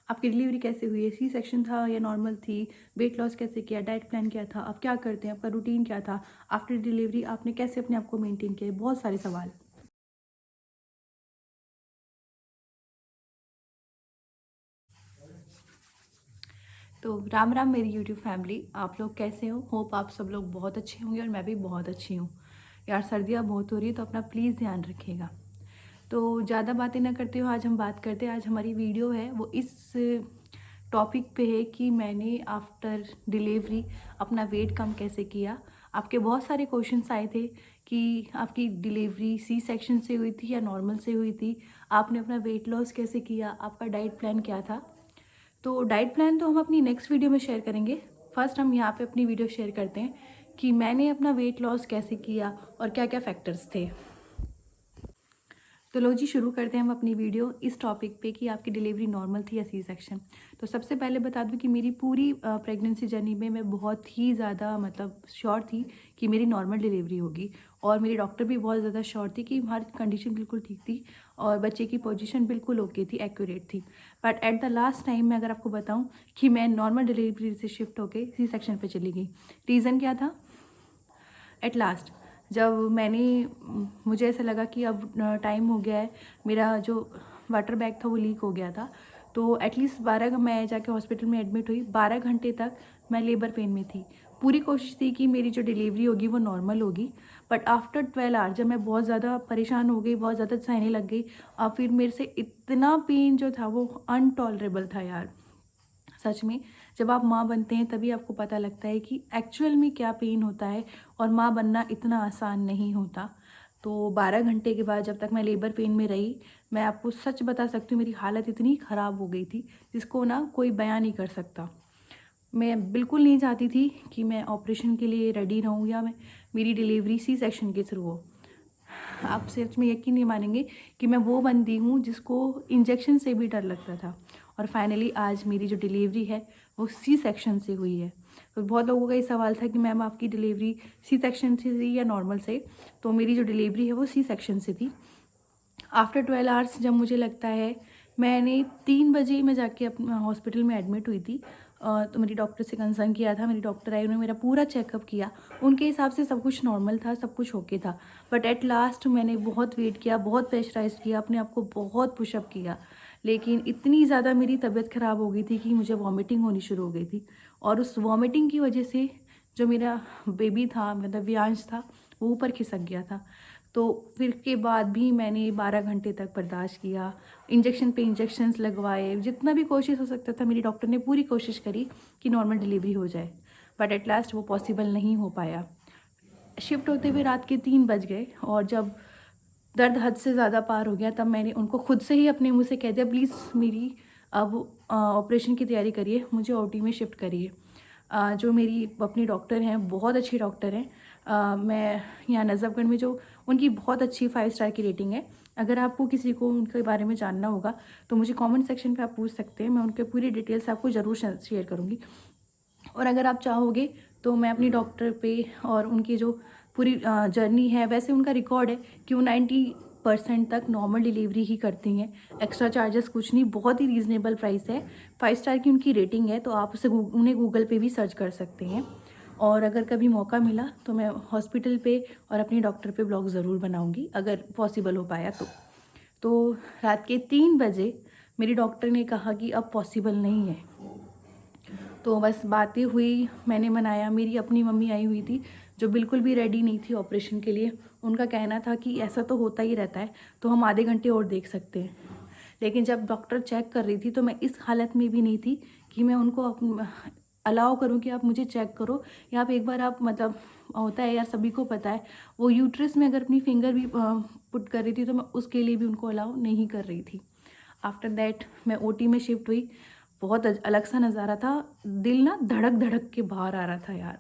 आपकी डिलीवरी कैसे हुई है, सी सेक्शन था या नॉर्मल थी, वेट लॉस कैसे किया, डाइट प्लान क्या था, आप क्या करते हैं, आपका रूटीन क्या था, आफ्टर डिलीवरी आपने कैसे अपने आप को मेंटेन किया, बहुत सारे सवाल। तो राम राम मेरी यूट्यूब फैमिली, आप लोग कैसे हो? होप आप सब लोग बहुत अच्छे होंगे और मैं भी बहुत अच्छी हूँ। यार सर्दियाँ बहुत हो रही है तो अपना प्लीज़ ध्यान रखिएगा। तो ज़्यादा बातें ना करते हो, आज हम बात करते हैं। आज हमारी वीडियो है वो इस टॉपिक पे है कि मैंने आफ्टर डिलीवरी अपना वेट कम कैसे किया। आपके बहुत सारे क्वेश्चंस आए थे कि आपकी डिलीवरी सी सेक्शन से हुई थी या नॉर्मल से हुई थी, आपने अपना वेट लॉस कैसे किया, आपका डाइट प्लान क्या था। तो डाइट प्लान तो हम अपनी नेक्स्ट वीडियो में शेयर करेंगे। फर्स्ट हम यहाँ पे अपनी वीडियो शेयर करते हैं कि मैंने अपना वेट लॉस कैसे किया और क्या क्या फैक्टर्स थे। तो लो जी, शुरू करते हैं हम अपनी वीडियो इस टॉपिक पे कि आपकी डिलीवरी नॉर्मल थी या सी सेक्शन। तो सबसे पहले बता दूं कि मेरी पूरी प्रेगनेंसी जर्नी में मैं बहुत ही ज़्यादा मतलब श्योर थी कि मेरी नॉर्मल डिलीवरी होगी, और मेरी डॉक्टर भी बहुत ज़्यादा श्योर थी कि हमारी कंडीशन बिल्कुल ठीक थी और बच्चे की पोजीशन बिल्कुल ओके थी, एक्यूरेट थी। But at the last time मैं अगर आपको बताऊँ कि मैं नॉर्मल डिलीवरी से शिफ्ट होकर सी सेक्शन पर चली गई। रीज़न क्या था? एट लास्ट जब मैंने मुझे ऐसा लगा कि अब टाइम हो गया है, मेरा जो वाटर बैग था वो लीक हो गया था। तो एटलीस्ट 12 मैं जाके हॉस्पिटल में एडमिट हुई, 12 घंटे तक मैं लेबर पेन में थी। पूरी कोशिश थी कि मेरी जो डिलीवरी होगी वो नॉर्मल होगी, बट आफ्टर 12 आवर जब मैं बहुत ज़्यादा परेशान हो गई, बहुत ज़्यादा सहने लग गई, और फिर मेरे से इतना पेन जो था वो अनटॉलरेबल था यार। सच में जब आप माँ बनते हैं तभी आपको पता लगता है कि एक्चुअल में क्या पेन होता है, और माँ बनना इतना आसान नहीं होता। तो 12 घंटे के बाद जब तक मैं लेबर पेन में रही, मैं आपको सच बता सकती हूँ मेरी हालत इतनी ख़राब हो गई थी जिसको ना कोई बयान नहीं कर सकता। मैं बिल्कुल नहीं चाहती थी कि मैं ऑपरेशन के लिए रेडी रहूँ या मैं मेरी डिलीवरी सी सेक्शन के थ्रू हो। आप सच में यकीन नहीं मानेंगे कि मैं वो बंदी हूँ जिसको इंजेक्शन से भी डर लगता था, और फाइनली आज मेरी जो डिलीवरी है वो सी सेक्शन से हुई है। तो बहुत लोगों का ये सवाल था कि मैम आपकी डिलीवरी सी सेक्शन से थी या नॉर्मल से। तो मेरी जो डिलीवरी है वो सी सेक्शन से थी। आफ्टर 12 आवर्स जब मुझे लगता है, मैंने 3 बजे मैं जाके अपना हॉस्पिटल में एडमिट हुई थी। तो मेरी डॉक्टर से कंसर्न किया था, मेरी डॉक्टर आई, उन्होंने मेरा पूरा चेकअप किया, उनके हिसाब से सब कुछ नॉर्मल था, सब कुछ ओके था। बट एट लास्ट मैंने बहुत वेट किया, बहुत प्रेशराइज किया, अपने आप को बहुत पुशअप किया, लेकिन इतनी ज़्यादा मेरी तबीयत ख़राब हो गई थी कि मुझे वॉमिटिंग होनी शुरू हो गई थी। और उस वॉमिटिंग की वजह से जो मेरा बेबी था, मतलब वियांश था, वो ऊपर खिसक गया था। तो फिर के बाद भी मैंने 12 घंटे तक बर्दाश्त किया, इंजेक्शन पे इंजेक्शन्स लगवाए, जितना भी कोशिश हो सकता था मेरी डॉक्टर ने पूरी कोशिश करी कि नॉर्मल डिलीवरी हो जाए, बट एट लास्ट वो पॉसिबल नहीं हो पाया। शिफ्ट होते हुए रात के 3 बज गए, और जब दर्द हद से ज़्यादा पार हो गया तब मैंने उनको खुद से ही अपने मुँह से कह दिया, प्लीज़ मेरी अब ऑपरेशन की तैयारी करिए, मुझे ओटी में शिफ्ट करिए। जो मेरी अपनी डॉक्टर हैं, बहुत अच्छी डॉक्टर हैं। मैं यहाँ नज़फ़गढ़ में जो उनकी बहुत अच्छी 5 स्टार की रेटिंग है। अगर आपको किसी को उनके बारे में जानना होगा तो मुझे कमेंट सेक्शन पे आप पूछ सकते हैं, मैं उनके पूरी डिटेल्स आपको ज़रूर शेयर करूँगी। और अगर आप चाहोगे तो मैं अपनी डॉक्टर पे और उनकी जो पूरी जर्नी है, वैसे उनका रिकॉर्ड है कि वो 90% तक नॉर्मल डिलीवरी ही करती हैं। एक्स्ट्रा चार्जेस कुछ नहीं, बहुत ही रीज़नेबल प्राइस है। 5 स्टार की उनकी रेटिंग है, तो आप उसे उन्हें गूगल पे भी सर्च कर सकते हैं। और अगर कभी मौका मिला तो मैं हॉस्पिटल पे और अपनी डॉक्टर पे ब्लॉग ज़रूर बनाऊँगी, अगर पॉसिबल हो पाया तो। तो रात के 3 बजे मेरी डॉक्टर ने कहा कि अब पॉसिबल नहीं है। तो बस बातें हुई, मैंने मनाया। मेरी अपनी मम्मी आई हुई थी जो बिल्कुल भी रेडी नहीं थी ऑपरेशन के लिए। उनका कहना था कि ऐसा तो होता ही रहता है, तो हम आधे घंटे और देख सकते हैं। लेकिन जब डॉक्टर चेक कर रही थी तो मैं इस हालत में भी नहीं थी कि मैं उनको अलाउ करूं कि आप मुझे चेक करो, या आप एक बार आप मतलब होता है यार, सभी को पता है, वो यूट्रस में अगर अपनी फिंगर भी पुट कर रही थी तो मैं उसके लिए भी उनको अलाउ नहीं कर रही थी। आफ्टर दैट मैं ओटी में शिफ्ट हुई। बहुत अलग सा नज़ारा था, दिल ना धड़क धड़क के बाहर आ रहा था यार।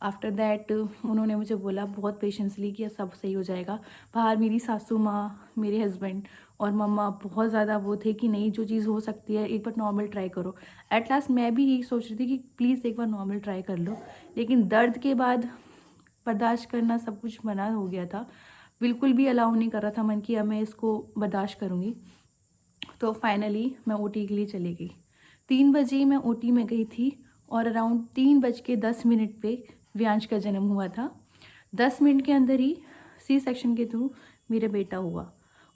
आफ्टर दैट उन्होंने मुझे बोला बहुत पेशेंसली कि सब सही हो जाएगा। बाहर मेरी सासू माँ, मेरे हस्बैंड और मम्मा बहुत ज़्यादा वो थे कि नहीं, जो चीज़ हो सकती है एक बार नॉर्मल ट्राई करो। एट लास्ट मैं भी यही सोच रही थी कि प्लीज़ एक बार नॉर्मल ट्राई कर लो, लेकिन दर्द के बाद बर्दाश्त करना सब कुछ मना हो गया था। बिल्कुल भी अलाउ नहीं कर रहा था मन कि अब मैं इसको बर्दाश्त करूँगी। तो फाइनली मैं ओटी के लिए चली गई। 3 बजे मैं ओटी में गई थी और अराउंड 3:10 पे व्यांश का जन्म हुआ था। 10 मिनट के अंदर ही सी सेक्शन के थ्रू मेरा बेटा हुआ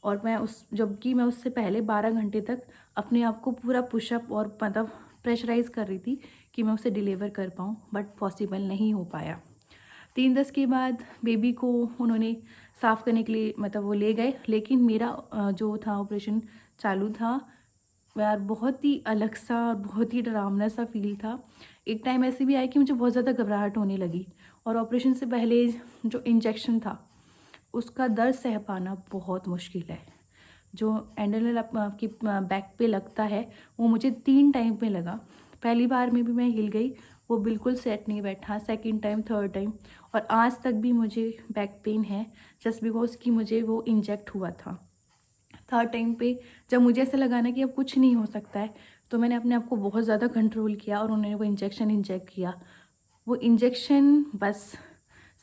और जबकि मैं उससे पहले 12 घंटे तक अपने आप को पूरा पुशअप और मतलब प्रेशराइज़ कर रही थी कि मैं उसे डिलीवर कर पाऊँ, बट पॉसिबल नहीं हो पाया। 3:10 के बाद बेबी को उन्होंने साफ़ करने के लिए मतलब वो ले गए, लेकिन मेरा जो था ऑपरेशन चालू था यार, बहुत ही अलग सा और बहुत ही डरावना सा फील था। एक टाइम ऐसे भी आया कि मुझे बहुत ज़्यादा घबराहट होने लगी और ऑपरेशन से पहले जो इंजेक्शन था उसका दर्द सह पाना बहुत मुश्किल है। जो एंडरनल आपकी बैक पे लगता है वो मुझे 3 टाइम पे लगा। पहली बार में भी मैं हिल गई, वो बिल्कुल सेट नहीं बैठा। सेकंड टाइम, थर्ड टाइम और आज तक भी मुझे बैक पेन है जस्ट बिकॉज कि मुझे वो इंजेक्ट हुआ था। थर्ड टाइम पे जब मुझे ऐसा लगा ना कि अब कुछ नहीं हो सकता है, तो मैंने अपने आप को बहुत ज़्यादा कंट्रोल किया और उन्होंने वो इंजेक्शन इंजेक्ट किया। वो इंजेक्शन बस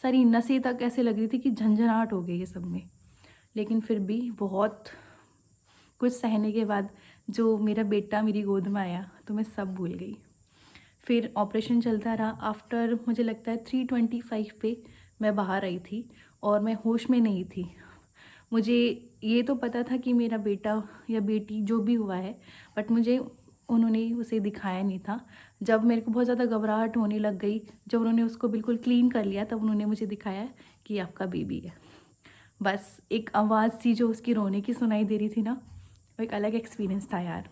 सारी नसें तक ऐसे लग रही थी कि झंझनाहट हो गई है सब में। लेकिन फिर भी बहुत कुछ सहने के बाद जो मेरा बेटा मेरी गोद में आया तो मैं सब भूल गई। फिर ऑपरेशन चलता रहा। आफ्टर मुझे लगता है 3:25 पे मैं बाहर आई थी और मैं होश में नहीं थी। मुझे ये तो पता था कि मेरा बेटा या बेटी जो भी हुआ है, बट मुझे उन्होंने उसे दिखाया नहीं था। जब मेरे को बहुत ज़्यादा घबराहट होने लग गई, जब उन्होंने उसको बिल्कुल क्लीन कर लिया, तब उन्होंने मुझे दिखाया कि आपका बेबी है। बस एक आवाज़ सी जो उसकी रोने की सुनाई दे रही थी ना, वो एक अलग एक्सपीरियंस था यार।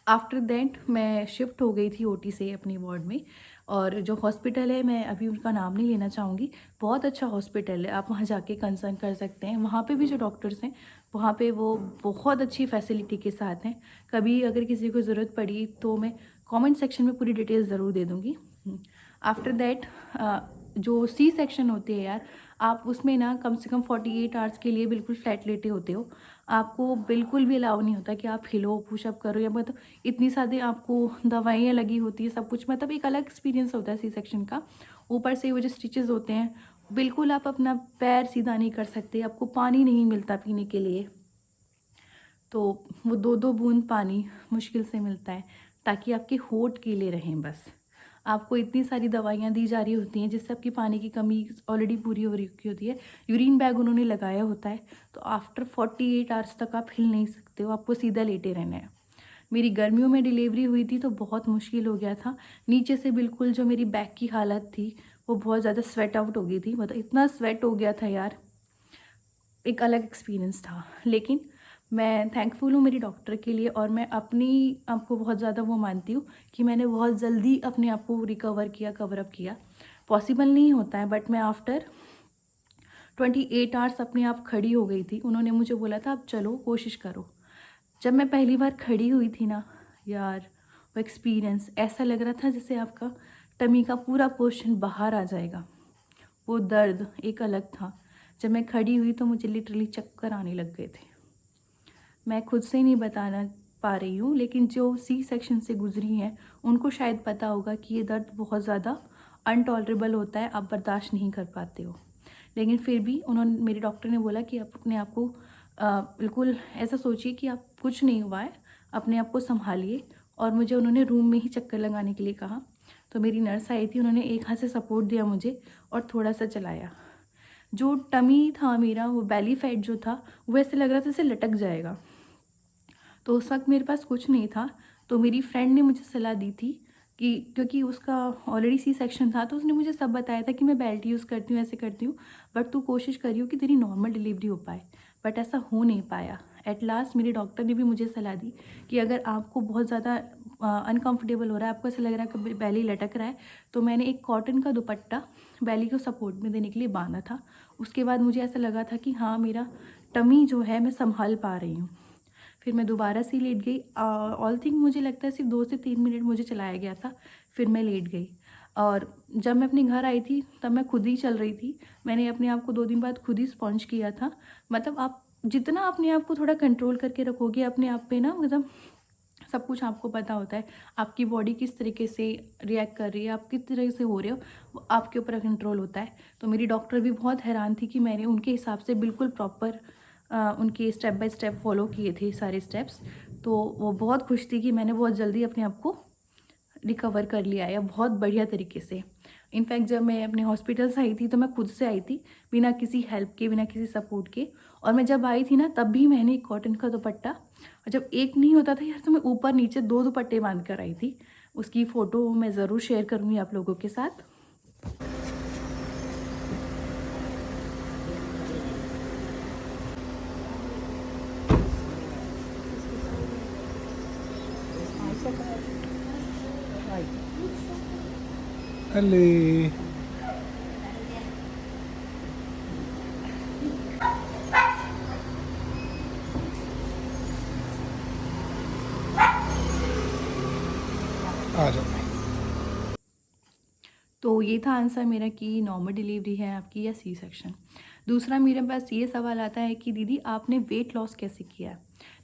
आफ्टर दैट मैं शिफ्ट हो गई थी ओटी से अपनी वार्ड में, और जो हॉस्पिटल है मैं अभी उनका नाम नहीं लेना चाहूँगी, बहुत अच्छा हॉस्पिटल है, आप वहाँ जाके कंसर्न कर सकते हैं। वहाँ पे भी जो डॉक्टर्स हैं वहाँ पे वो बहुत अच्छी फैसिलिटी के साथ हैं। कभी अगर किसी को ज़रूरत पड़ी तो मैं कमेंट सेक्शन में पूरी डिटेल्स ज़रूर दे दूँगी। आफ्टर दैट जो सी सेक्शन होती है यार, आप उसमें ना कम से कम 48 आवर्स के लिए बिल्कुल फ्लैट लेटे होते हो। आपको बिल्कुल भी अलाउ नहीं होता कि आप हिलो, पुशअप करो, या मतलब इतनी सारी आपको दवाइयाँ लगी होती है, सब कुछ मतलब एक अलग एक्सपीरियंस होता है सी सेक्शन का। ऊपर से वो जो स्टिचेस होते हैं, बिल्कुल आप अपना पैर सीधा नहीं कर सकते, आपको पानी नहीं मिलता पीने के लिए। तो वो 2-2 बूंद पानी मुश्किल से मिलता है ताकि आपके होंठ गीले रहें बस। आपको इतनी सारी दवाइयाँ दी जा रही होती हैं जिससे आपकी पानी की कमी ऑलरेडी पूरी हो रही होती है। यूरिन बैग उन्होंने लगाया होता है, तो आफ्टर 48 आवर्स तक आप हिल नहीं सकते हो, आपको सीधा लेटे रहना है। मेरी गर्मियों में डिलीवरी हुई थी तो बहुत मुश्किल हो गया था। नीचे से बिल्कुल जो मेरी बैक की हालत थी वो बहुत ज़्यादा स्वेट आउट हो गई थी, मतलब इतना स्वेट हो गया था यार, एक अलग एक्सपीरियंस था। लेकिन मैं थैंकफुल हूँ मेरी डॉक्टर के लिए, और मैं अपनी आपको बहुत ज़्यादा वो मानती हूँ कि मैंने बहुत जल्दी अपने आप को रिकवर किया, कवर अप किया। पॉसिबल नहीं होता है, बट मैं आफ्टर 28 आवर्स अपने आप खड़ी हो गई थी। उन्होंने मुझे बोला था अब चलो कोशिश करो। जब मैं पहली बार खड़ी हुई थी ना यार, वो एक्सपीरियंस ऐसा लग रहा था जैसे आपका टमी का पूरा पोर्शन बाहर आ जाएगा। वो दर्द एक अलग था। जब मैं खड़ी हुई तो मुझे लिटरली चक्कर आने लग गए थे। मैं खुद से नहीं बताना पा रही हूँ, लेकिन जो सी सेक्शन से गुजरी हैं उनको शायद पता होगा कि ये दर्द बहुत ज़्यादा अनटॉलरेबल होता है, आप बर्दाश्त नहीं कर पाते हो। लेकिन फिर भी उन्होंने, मेरे डॉक्टर ने बोला कि आप अपने आप को बिल्कुल ऐसा सोचिए कि आप कुछ नहीं हुआ है, अपने आप को संभालिए। और मुझे उन्होंने रूम में ही चक्कर लगाने के लिए कहा। तो मेरी नर्स आई थी, उन्होंने एक हाथ से सपोर्ट दिया मुझे और थोड़ा सा चलाया। जो टमी था मेरा, वो बेली फैट जो था, वो ऐसे लग रहा था जैसे लटक जाएगा। तो उस वक्त मेरे पास कुछ नहीं था, तो मेरी फ्रेंड ने मुझे सलाह दी थी कि क्योंकि उसका ऑलरेडी सी सेक्शन था, तो उसने मुझे सब बताया था कि मैं बेल्ट यूज़ करती हूँ, ऐसे करती हूँ, बट तू कोशिश करियो कि तेरी नॉर्मल डिलीवरी हो पाए। बट ऐसा हो नहीं पाया। एट लास्ट मेरे डॉक्टर ने भी मुझे सलाह दी कि अगर आपको बहुत ज़्यादा अनकम्फर्टेबल हो रहा है, आपको ऐसा लग रहा है कि बैली लटक रहा है, तो मैंने एक कॉटन का दुपट्टा बैली को सपोर्ट में देने के लिए बांधा था। उसके बाद मुझे ऐसा लगा था कि हाँ, मेरा टमी जो है मैं संभाल पा रही हूँ। फिर मैं दोबारा से लेट गई। ऑल थिंक मुझे लगता है सिर्फ 2 से 3 मिनट मुझे चलाया गया था, फिर मैं लेट गई। और जब मैं अपने घर आई थी तब मैं खुद ही चल रही थी। मैंने अपने आप को 2 दिन बाद खुद ही स्पॉन्ज किया था। मतलब आप जितना अपने आप को थोड़ा कंट्रोल करके रखोगे अपने आप पे ना, मतलब सब कुछ आपको पता होता है, आपकी बॉडी किस तरीके से रिएक्ट कर रही है, आप किस तरह से हो रहे हो, वो आपके ऊपर कंट्रोल होता है। तो मेरी डॉक्टर भी बहुत हैरान थी कि मैंने उनके हिसाब से बिल्कुल प्रॉपर उनके स्टेप बाय स्टेप फॉलो किए थे सारे स्टेप्स। तो वो बहुत खुश थी कि मैंने बहुत जल्दी अपने आप को रिकवर कर लिया है बहुत बढ़िया तरीके से। इनफैक्ट जब मैं अपने हॉस्पिटल से आई थी तो मैं खुद से आई थी, बिना किसी हेल्प के, बिना किसी सपोर्ट के। और मैं जब आई थी ना तब भी मैंने एक कॉटन का दुपट्टा, और जब एक नहीं होता था यार तो मैं ऊपर नीचे 2 दुपट्टे बांध कर आई थी। उसकी फ़ोटो मैं ज़रूर शेयर करूँगी आप लोगों के साथ। अले आ जाओ। तो ये था आंसर मेरा कि नॉर्मल डिलीवरी है आपकी या सी सेक्शन। दूसरा मेरे पास ये सवाल आता है कि दीदी आपने वेट लॉस कैसे किया है?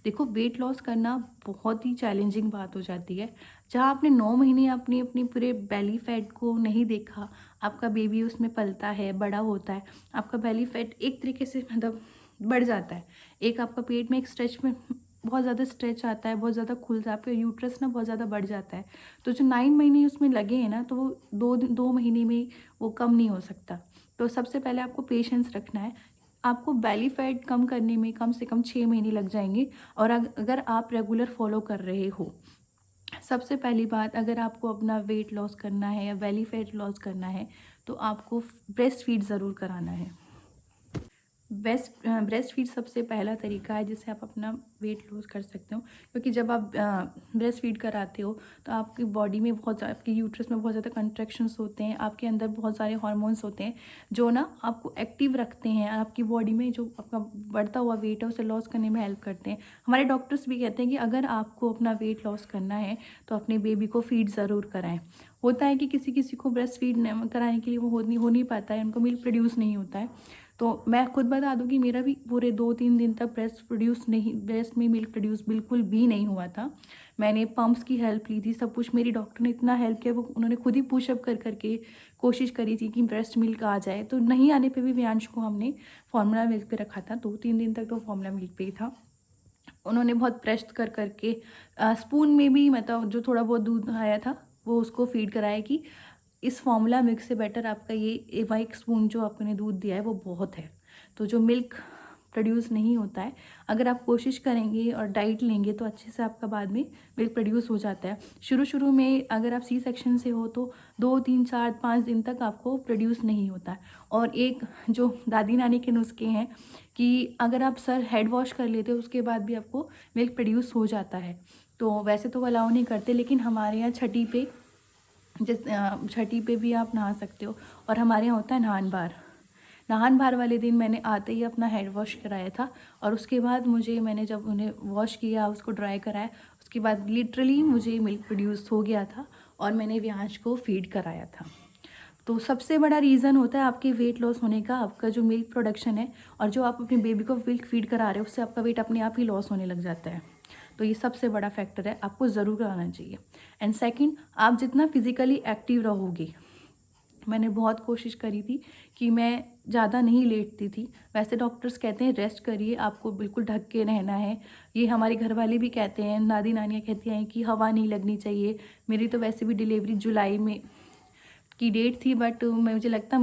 देखो, वेट लॉस करना बहुत ही चैलेंजिंग बात हो जाती है। जहाँ आपने 9 महीने अपनी अपनी पूरे बेली फैट को नहीं देखा, आपका बेबी उसमें पलता है, बड़ा होता है, आपका बेली फैट एक तरीके से मतलब बढ़ जाता है। एक आपका पेट में एक स्ट्रेच में बहुत ज़्यादा स्ट्रेच आता है, बहुत ज़्यादा खुलता है, आपका यूट्रस ना बहुत ज़्यादा बढ़ जाता है। तो जो 9 महीने उसमें लगे हैं ना, तो वो 2 महीने में वो कम नहीं हो सकता। तो सबसे पहले आपको पेशेंस रखना है। आपको बेली फैट कम करने में कम से कम 6 महीने लग जाएंगे। और अगर आप रेगुलर फॉलो कर रहे हो, सबसे पहली बात, अगर आपको अपना वेट लॉस करना है या बेली फैट लॉस करना है तो आपको ब्रेस्ट फीड ज़रूर कराना है। ब्रेस्ट फीड सबसे पहला तरीका है जिससे आप अपना वेट लॉस कर सकते हो। क्योंकि जब आप ब्रेस्ट फीड कराते हो तो आपकी बॉडी में आपके यूट्रस में बहुत ज़्यादा कंट्रैक्शंस होते हैं, आपके अंदर बहुत सारे हार्मोन्स होते हैं जो ना आपको एक्टिव रखते हैं, आपकी बॉडी में जो आपका बढ़ता हुआ वेट है उसे लॉस करने में हेल्प करते हैं। हमारे डॉक्टर्स भी कहते हैं कि अगर आपको अपना वेट लॉस करना है तो अपने बेबी को फीड ज़रूर कराएं। होता है कि किसी किसी को ब्रेस्ट फीड कराने के लिए वो हो नहीं पाता है, उनको मिल्क प्रोड्यूस नहीं होता है। तो मैं खुद बता दूं कि मेरा भी पूरे 2-3 दिन तक ब्रेस्ट में मिल्क प्रोड्यूस बिल्कुल भी नहीं हुआ था। मैंने पम्प्स की हेल्प ली थी, सब कुछ। मेरी डॉक्टर ने इतना हेल्प किया, वो उन्होंने खुद ही पुशअप कर करके कोशिश करी थी कि ब्रेस्ट मिल्क आ जाए। तो नहीं आने पे भी वियांश को हमने फार्मूला मिल्क पे रखा था, 2-3 दिन तक तो फार्मूला मिल्क पे ही था। उन्होंने बहुत प्रेस कर करके स्पून में भी, मतलब जो थोड़ा बहुत दूध आया था वो उसको फीड कराया कि इस फार्मूला मिल्क से बेटर आपका ये 1 स्पून जो आपने दूध दिया है वो बहुत है। तो जो मिल्क प्रोड्यूस नहीं होता है, अगर आप कोशिश करेंगे और डाइट लेंगे तो अच्छे से आपका बाद में मिल्क प्रोड्यूस हो जाता है। शुरू में अगर आप सी सेक्शन से हो तो 2-3-4-5 दिन तक आपको प्रोड्यूस नहीं होता है। और एक जो दादी नानी के नुस्खे हैं कि अगर आप सर हेड वॉश कर लेते हो उसके बाद भी आपको मिल्क प्रोड्यूस हो जाता है। तो वैसे तो अलाउ नहीं करते, लेकिन हमारे यहाँ छठी पे भी आप नहा सकते हो। और हमारे यहाँ होता है नहान बार वाले दिन मैंने आते ही अपना हेड वॉश कराया था। और उसके बाद मैंने जब उन्हें वॉश किया, उसको ड्राई कराया, उसके बाद लिटरली मुझे मिल्क प्रोड्यूस हो गया था और मैंने वियांश को फीड कराया था। तो सबसे बड़ा रीज़न होता है आपके वेट लॉस होने का आपका जो मिल्क प्रोडक्शन है, और जो आप अपने बेबी को मिल्क फीड करा रहे हो उससे आपका वेट अपने आप ही लॉस होने लग जाता है। तो ये सबसे बड़ा फैक्टर है, आपको ज़रूर कराना चाहिए। एंड सेकंड, आप जितना फिज़िकली एक्टिव रहोगे, मैंने बहुत कोशिश करी थी कि मैं ज़्यादा नहीं लेटती थी। वैसे डॉक्टर्स कहते हैं रेस्ट करिए, आपको बिल्कुल ढक के रहना है। ये हमारे घर वाले भी कहते हैं, दादी नानियाँ कहती हैं कि हवा नहीं लगनी चाहिए। मेरी तो वैसे भी डिलीवरी जुलाई में की डेट थी, बट मुझे लगता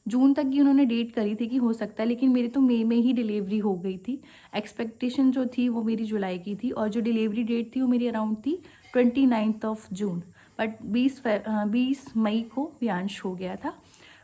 जून तक की उन्होंने डेट करी थी कि हो सकता है, लेकिन मेरी तो मई में ही डिलीवरी हो गई थी। एक्सपेक्टेशन जो थी वो मेरी जुलाई की थी और जो डिलीवरी डेट थी वो मेरी अराउंड थी 29 जून। बट 20 मई को वियांश हो गया था।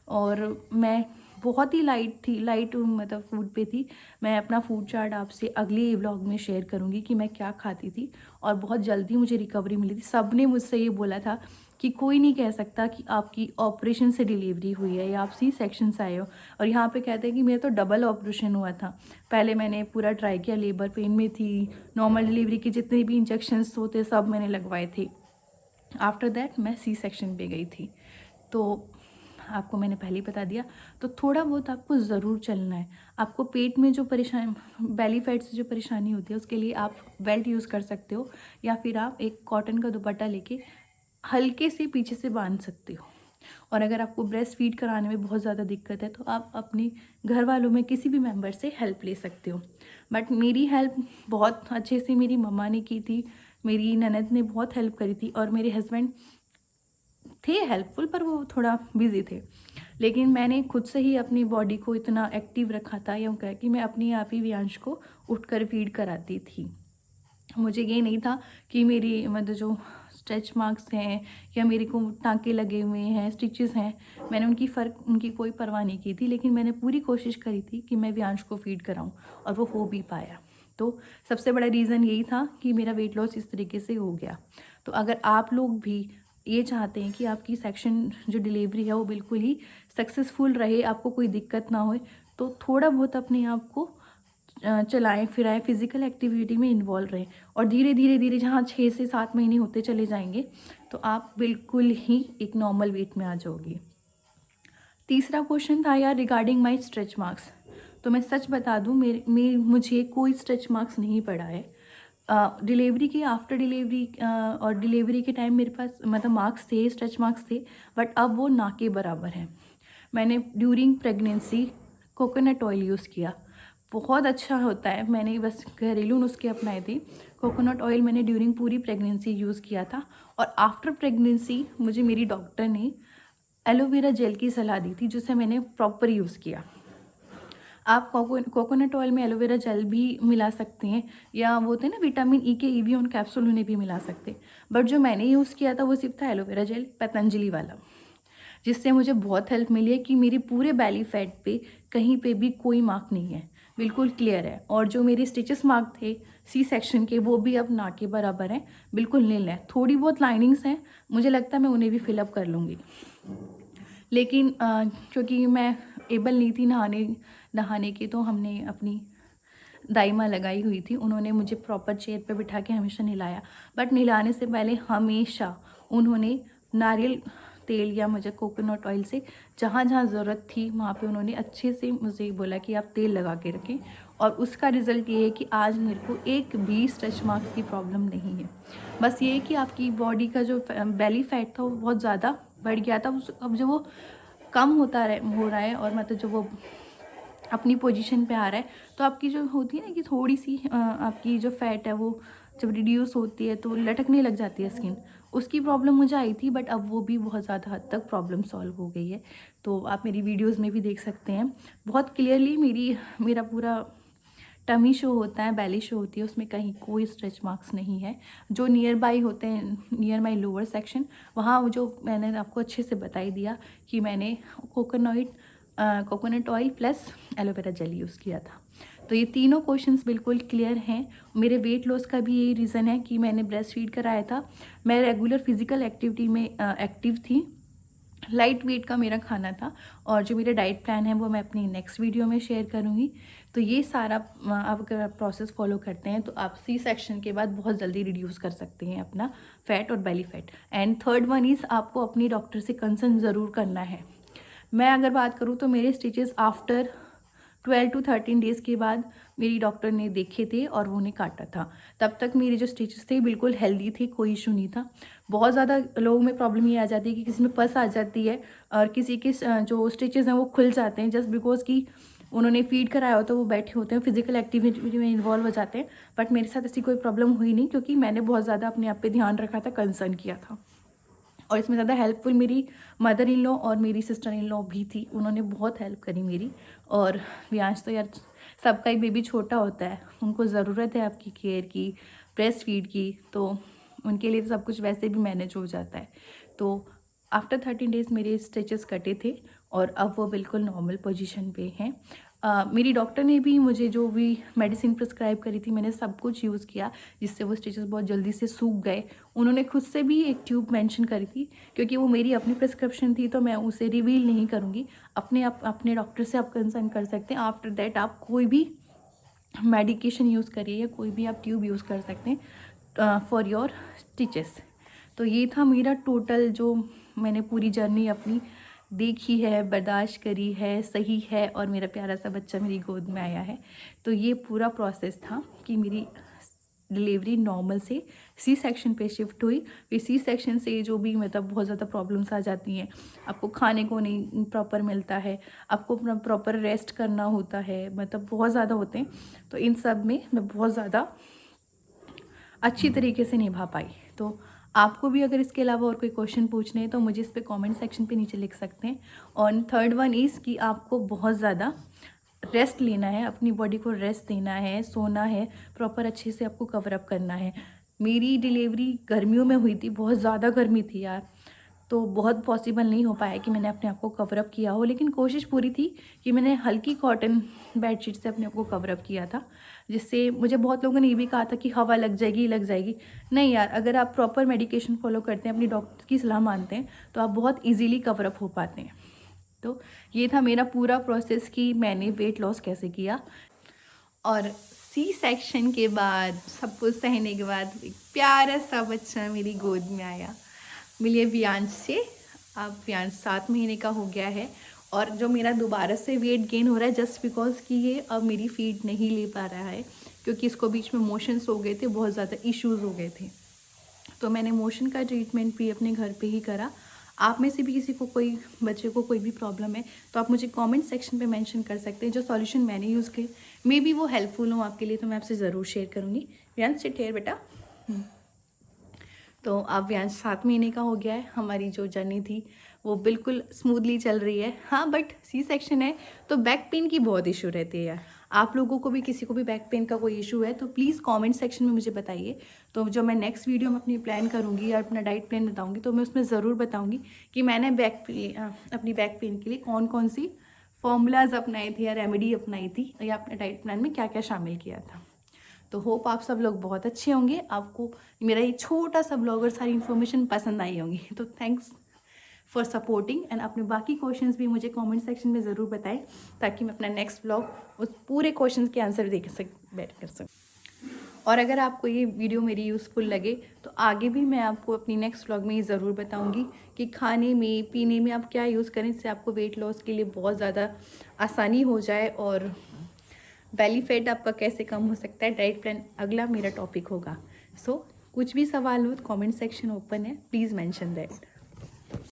और मैं बहुत ही लाइट मतलब फूड पे थी। मैं अपना फूड चार्ट आपसे अगले व्लॉग में शेयर करूँगी कि मैं क्या खाती थी, और बहुत जल्दी मुझे रिकवरी मिली थी। सब ने मुझसे ये बोला था कि कोई नहीं कह सकता कि आपकी ऑपरेशन से डिलीवरी हुई है या आप सी सेक्शन से आए हो। और यहाँ पे कहते हैं कि मेरा तो डबल ऑपरेशन हुआ था। पहले मैंने पूरा ट्राई किया, लेबर पेन में थी, नॉर्मल डिलीवरी के जितने भी इंजेक्शन्स होते सब मैंने लगवाए थे। आफ्टर दैट मैं सी सेक्शन पे गई थी। तो आपको मैंने पहले ही बता दिया। तो थोड़ा बहुत आपको ज़रूर चलना है। आपको पेट में जो बेली फैट से जो परेशानी होती है उसके लिए आप बेल्ट यूज़ कर सकते हो, या फिर आप एक कॉटन का दुपट्टा लेके हल्के से पीछे से बांध सकते हो। और अगर आपको ब्रेस्ट फीड कराने में बहुत ज़्यादा दिक्कत है तो आप अपने घर वालों में किसी भी मेंबर से हेल्प ले सकते हो। बट मेरी हेल्प बहुत अच्छे से मेरी मम्मा ने की थी, मेरी ननद ने बहुत हेल्प करी थी, और मेरे हस्बैंड थे हेल्पफुल पर वो थोड़ा बिजी थे। लेकिन मैंने खुद से ही अपनी बॉडी को इतना एक्टिव रखा था, यूँ कह कि मैं अपने आप ही वियांश को उठकर फीड कराती थी। मुझे ये नहीं था कि मेरी मतलब जो स्ट्रेच मार्क्स हैं या मेरे को टाँके लगे हुए हैं, स्टिचेस हैं, मैंने उनकी कोई परवाह नहीं की थी। लेकिन मैंने पूरी कोशिश करी थी कि मैं वियांश को फीड कराऊं, और वो हो भी पाया। तो सबसे बड़ा रीज़न यही था कि मेरा वेट लॉस इस तरीके से हो गया। तो अगर आप लोग भी ये चाहते हैं कि आपकी सेक्शन जो डिलीवरी है वो बिल्कुल ही सक्सेसफुल रहे, आपको कोई दिक्कत ना हो, तो थोड़ा बहुत अपने आप को चलाएं फिराएं, फिज़िकल एक्टिविटी में इन्वॉल्व रहें, और धीरे धीरे धीरे जहाँ 6 से 7 महीने होते चले जाएंगे तो आप बिल्कुल ही एक नॉर्मल वेट में आ जाओगे। तीसरा क्वेश्चन था यार रिगार्डिंग माय स्ट्रेच मार्क्स। तो मैं सच बता दूं, मुझे कोई स्ट्रेच मार्क्स नहीं पड़ा है। डिलीवरी के आफ्टर डिलीवरी और डिलीवरी के टाइम मेरे पास मतलब मार्क्स थे, स्ट्रेच मार्क्स थे, बट अब वो ना के बराबर हैं। मैंने during pregnancy coconut oil use किया, बहुत अच्छा होता है। मैंने बस घरेलू नुस्खे अपनाए थे। कोकोनट ऑयल मैंने ड्यूरिंग पूरी प्रेगनेंसी यूज़ किया था, और आफ्टर प्रेगनेंसी मुझे मेरी डॉक्टर ने एलोवेरा जेल की सलाह दी थी, जिसे मैंने प्रॉपर यूज़ किया। आप कोकोनट ऑयल में एलोवेरा जेल भी मिला सकते हैं, या वो होते हैं ना विटामिन ई के इवियन कैप्सूल, उन्हें भी मिला सकते हैं। बट जो मैंने यूज़ किया था वो सिर्फ था एलोवेरा जेल, पतंजलि वाला, जिससे मुझे बहुत हेल्प मिली है कि मेरे पूरे बेली फैट पे कहीं पे भी कोई मार्क नहीं है, बिल्कुल क्लियर है। और जो मेरे स्टिचेस मार्क थे सी सेक्शन के, वो भी अब ना के बराबर हैं, बिल्कुल नील है। थोड़ी बहुत लाइनिंग्स हैं, मुझे लगता है मैं उन्हें भी फिलअप कर लूँगी। लेकिन क्योंकि मैं एबल नहीं थी नहाने की, तो हमने अपनी दाइमा लगाई हुई थी, उन्होंने मुझे प्रॉपर चेयर पे बिठा के हमेशा नहलाया। बट नहलाने से पहले हमेशा उन्होंने नारियल तेल या मुझे कोकोनट ऑयल से जहाँ जहाँ ज़रूरत थी वहाँ पे उन्होंने अच्छे से मुझे बोला कि आप तेल लगा के रखें, और उसका रिज़ल्ट ये है कि आज मेरे को एक भी स्ट्रेच मार्क्स की प्रॉब्लम नहीं है। बस ये है कि आपकी बॉडी का जो बेली फैट था वो बहुत ज़्यादा बढ़ गया था, अब जो वो कम हो रहा है, और मतलब जो वो अपनी पोजीशन पे आ रहा है, तो आपकी जो होती है ना कि थोड़ी सी आपकी जो फैट है वो जब रिड्यूस होती है तो लटकने लग जाती है स्किन, उसकी प्रॉब्लम मुझे आई थी। बट अब वो भी बहुत ज़्यादा हद तक प्रॉब्लम सॉल्व हो गई है। तो आप मेरी वीडियोस में भी देख सकते हैं बहुत क्लियरली, मेरा पूरा टमी शो होता है, बेली शो होती है, उसमें कहीं कोई स्ट्रेच मार्क्स नहीं है। जो नियर बाई होते हैं, नियर माई लोअर सेक्शन, वहाँ जो मैंने आपको अच्छे से बताई दिया कि मैंने coconut oil plus aloe vera gel use किया था। तो ये तीनों क्वेश्चंस बिल्कुल क्लियर हैं। मेरे वेट लॉस का भी यही रीज़न है कि मैंने ब्रेस्ट फीड कराया था, मैं रेगुलर फिजिकल एक्टिविटी में एक्टिव थी, लाइट वेट का मेरा खाना था, और जो मेरा डाइट प्लान है वो मैं अपनी नेक्स्ट वीडियो में शेयर करूँगी। तो ये सारा आप अगर आप प्रोसेस फॉलो करते हैं तो आप सी सेक्शन के बाद बहुत जल्दी रिड्यूस कर सकते हैं अपना फैट और belly fat. And third one is आपको अपनी डॉक्टर से कंसल्ट ज़रूर करना है। मैं अगर बात करूँ तो मेरे स्टिचेस आफ्टर 12 to 13 डेज़ के बाद मेरी डॉक्टर ने देखे थे और वो उन्हें काटा था। तब तक मेरे जो स्टिचेस थे बिल्कुल हेल्दी थे, कोई इशू नहीं था। बहुत ज़्यादा लोगों में प्रॉब्लम ये आ जाती है कि किसी में पस आ जाती है, और किसी के जो स्टिचेस हैं वो खुल जाते हैं जस्ट बिकॉज कि उन्होंने फीड कराया होता है, वो बैठे होते हैं, फिजिकल एक्टिविटी में इन्वॉल्व हो जाते हैं। बट मेरे साथ ऐसी कोई प्रॉब्लम हुई नहीं, क्योंकि मैंने बहुत ज़्यादा अपने आप पे ध्यान रखा था, कंसर्न किया था। और इसमें ज़्यादा हेल्पफुल मेरी मदर इन लॉ और मेरी सिस्टर इन लॉ भी थी, उन्होंने बहुत हेल्प करी मेरी। और वियांश तो यार सबका ही बेबी छोटा होता है, उनको ज़रूरत है आपकी केयर की, ब्रेस्ट फीड की, तो उनके लिए तो सब कुछ वैसे भी मैनेज हो जाता है। तो आफ्टर 13 डेज़ मेरे स्टिचेस कटे थे, और अब वो बिल्कुल नॉर्मल पोजीशन पे हैं। मेरी डॉक्टर ने भी मुझे जो भी मेडिसिन प्रिस्क्राइब करी थी मैंने सब कुछ यूज़ किया, जिससे वो स्टिचेस बहुत जल्दी से सूख गए। उन्होंने खुद से भी एक ट्यूब मेंशन करी थी, क्योंकि वो मेरी अपनी प्रिस्क्रिप्शन थी तो मैं उसे रिवील नहीं करूँगी। अपने डॉक्टर से आप कंसर्न कर सकते हैं। आफ्टर दैट आप कोई भी मेडिकेशन यूज़ करिए या कोई भी आप ट्यूब यूज़ कर सकते हैं फॉर योर स्टिचेस। तो ये था मेरा टोटल, जो मैंने पूरी जर्नी अपनी देखी है, बर्दाश्त करी है, सही है, और मेरा प्यारा सा बच्चा मेरी गोद में आया है। तो ये पूरा प्रोसेस था कि मेरी डिलीवरी नॉर्मल से सी सेक्शन पे शिफ्ट हुई। फिर सी सेक्शन से जो भी मतलब बहुत ज़्यादा प्रॉब्लम्स आ जाती हैं, आपको खाने को नहीं प्रॉपर मिलता है, आपको अपना प्रॉपर रेस्ट करना होता है, मतलब बहुत ज़्यादा होते हैं। तो इन सब में मैं बहुत ज़्यादा अच्छी तरीके से निभा पाई। तो आपको भी अगर इसके अलावा और कोई क्वेश्चन पूछने हैं तो मुझे इस पे कमेंट सेक्शन पे नीचे लिख सकते हैं। और थर्ड वन इज़ कि आपको बहुत ज़्यादा रेस्ट लेना है, अपनी बॉडी को रेस्ट देना है, सोना है, प्रॉपर अच्छे से आपको कवर अप करना है। मेरी डिलीवरी गर्मियों में हुई थी, बहुत ज़्यादा गर्मी थी यार, तो बहुत पॉसिबल नहीं हो पाया कि मैंने अपने आप को कवर अप किया हो, लेकिन कोशिश पूरी थी कि मैंने हल्की कॉटन बेडशीट से अपने आप को कवर अप किया था, जिससे मुझे बहुत लोगों ने ये भी कहा था कि हवा लग जाएगी लग जाएगी। नहीं यार, अगर आप प्रॉपर मेडिकेशन फॉलो करते हैं, अपनी डॉक्टर की सलाह मानते हैं, तो आप बहुत ईजीली कवर अप हो पाते हैं। तो ये था मेरा पूरा प्रोसेस कि मैंने वेट लॉस कैसे किया। और सी सेक्शन के बाद सब कुछ सहने के बाद एक प्यारा सा बच्चा मेरी गोद में आया, मिलिए वियांश से। अब वियांश 7 महीने का हो गया है। और जो मेरा दोबारा से वेट गेन हो रहा है जस्ट बिकॉज कि ये अब मेरी फीड नहीं ले पा रहा है, क्योंकि इसको बीच में मोशंस हो गए थे, बहुत ज़्यादा इश्यूज़ हो गए थे। तो मैंने मोशन का ट्रीटमेंट भी अपने घर पे ही करा। आप में से भी किसी को, कोई बच्चे को कोई भी प्रॉब्लम है तो आप मुझे कमेंट सेक्शन पे मेंशन कर सकते हैं। जो सॉल्यूशन मैंने यूज़ किए मे बी वो हेल्पफुल हो आपके लिए, तो मैं आपसे ज़रूर शेयर करूँगी। वियांश सिट हियर बेटा। तो अब वियांश 7 महीने का हो गया है। हमारी जो जर्नी थी वो बिल्कुल स्मूथली चल रही है। हाँ, बट सी सेक्शन है तो बैक पेन की बहुत इशू रहती है यार। आप लोगों को भी, किसी को भी बैक पेन का कोई इशू है तो प्लीज़ कमेंट सेक्शन में मुझे बताइए। तो जो मैं नेक्स्ट वीडियो में अपनी प्लान करूँगी या अपना डाइट प्लान बताऊँगी, तो मैं उसमें ज़रूर बताऊँगी कि मैंने अपनी बैक पेन के लिए कौन कौन सी फॉर्मूलाज अपनाए थे या रेमेडी अपनाई थी, या अपने डाइट प्लान में क्या क्या शामिल किया था। तो होप आप सब लोग बहुत अच्छे होंगे, आपको मेरा ये छोटा सा ब्लॉग और सारी इन्फॉर्मेशन पसंद आई होंगी। तो थैंक्स फॉर सपोर्टिंग, एंड अपने बाकी क्वेश्चंस भी मुझे कमेंट सेक्शन में ज़रूर बताएं, ताकि मैं अपना नेक्स्ट ब्लॉग उस पूरे क्वेश्चंस के आंसर बैठ कर सकूँ। और अगर आपको ये वीडियो मेरी यूज़फुल लगे तो आगे भी मैं आपको अपनी नेक्स्ट व्लॉग में ये ज़रूर बताऊंगी कि खाने में पीने में आप क्या यूज़ करें, इससे आपको वेट लॉस के लिए बहुत ज़्यादा आसानी हो जाए, और बेली फैट आपका कैसे कम हो सकता है। डाइट प्लान अगला मेरा टॉपिक होगा। सो कुछ भी सवाल हो तो कमेंट सेक्शन ओपन है, प्लीज़ मेंशन दैट।